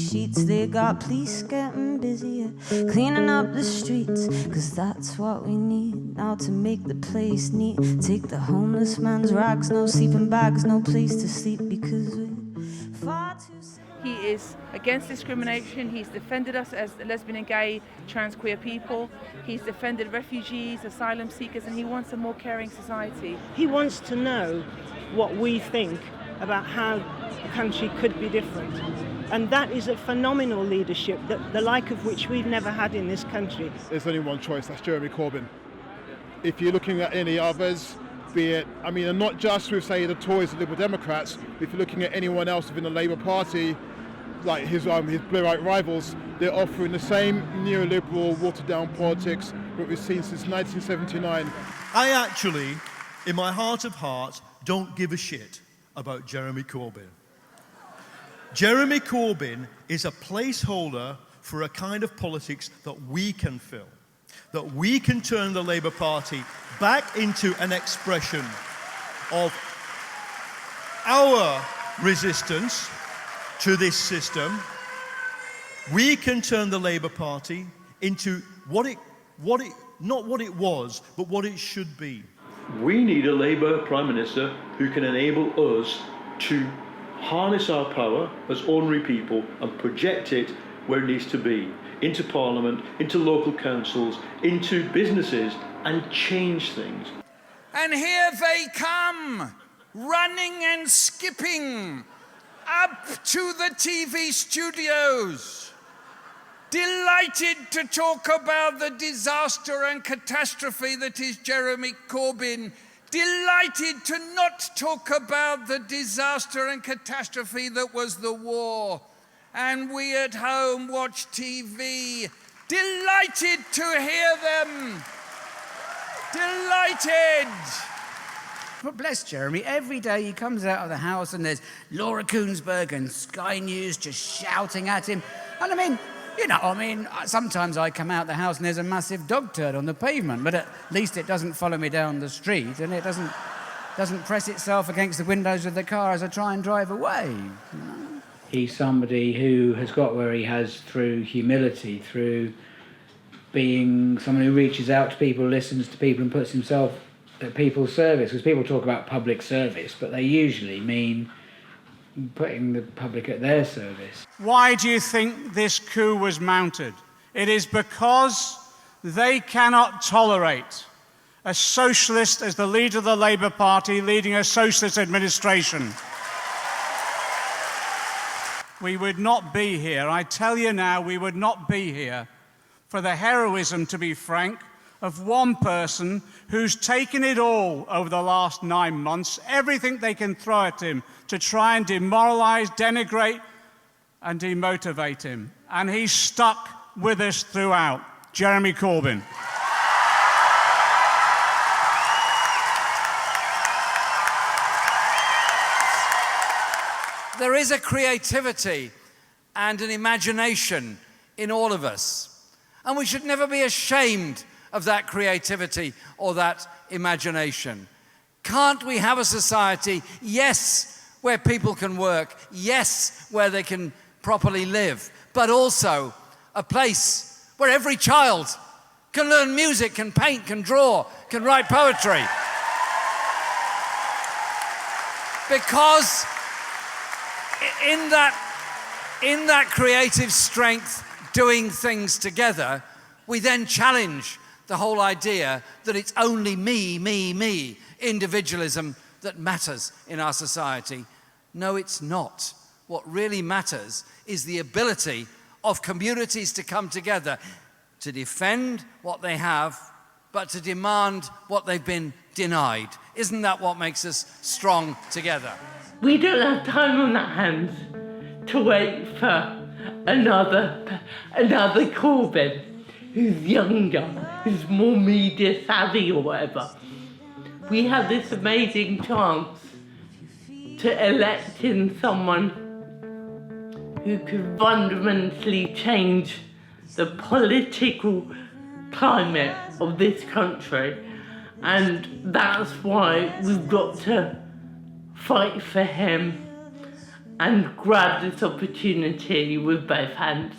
sheets. They got police getting busier, cleaning up the streets, 'cause that's what we need now to make the place neat. Take the homeless man's rags, no sleeping bags, no place to sleep, because we're far too simple. He is against discrimination. He's defended us as lesbian and gay, trans, queer people. He's defended refugees, asylum seekers, and he wants a more caring society. He wants to know what we think about how the country could be different. And that is a phenomenal leadership, the like of which we've never had in this country. There's only one choice, that's Jeremy Corbyn. If you're looking at any others, be it, and not just with, say, the Tories and Liberal Democrats, if you're looking at anyone else within the Labour Party, like his blue-white rivals, they're offering the same neoliberal, watered-down politics that we've seen since 1979. I actually, in my heart of hearts, don't give a shit about Jeremy Corbyn. Jeremy Corbyn is a placeholder for a kind of politics that we can fill, that we can turn the Labour Party back into an expression of our resistance to this system. We can turn the Labour Party into not what it was, but what it should be. We need a Labour Prime Minister who can enable us to harness our power as ordinary people and project it where it needs to be, into Parliament, into local councils, into businesses, and change things. And here they come, running and skipping up to the TV studios, delighted to talk about the disaster and catastrophe that is Jeremy Corbyn, delighted to not talk about the disaster and catastrophe that was the war. And we at home watch TV, delighted to hear them, delighted. But bless Jeremy, every day he comes out of the house and there's Laura Koonsberg and Sky News just shouting at him. And sometimes I come out the house and there's a massive dog turd on the pavement, but at least it doesn't follow me down the street and it doesn't press itself against the windows of the car as I try and drive away. You know? He's somebody who has got where he has through humility, through being someone who reaches out to people, listens to people and puts himself at people's service. Because people talk about public service, but they usually mean putting the public at their service. Why do you think this coup was mounted? It is because they cannot tolerate a socialist as the leader of the Labour Party leading a socialist administration. We would not be here, I tell you now, we would not be here for the heroism, to be frank, of one person who's taken it all over the last 9 months, everything they can throw at him to try and demoralise, denigrate and demotivate him. And he's stuck with us throughout. Jeremy Corbyn. There is a creativity and an imagination in all of us. And we should never be ashamed of that creativity or that imagination. Can't we have a society, yes, where people can work, yes, where they can properly live, but also a place where every child can learn music, can paint, can draw, can write poetry? Because in that creative strength, doing things together, we then challenge the whole idea that it's only me, individualism that matters in our society. No, it's not. What really matters is the ability of communities to come together, to defend what they have, but to demand what they've been denied. Isn't that what makes us strong together? We don't have time on our hands to wait for another Corbyn who's younger, who's more media savvy or whatever. We have this amazing chance to elect in someone who could fundamentally change the political climate of this country, and that's why we've got to fight for him and grab this opportunity with both hands.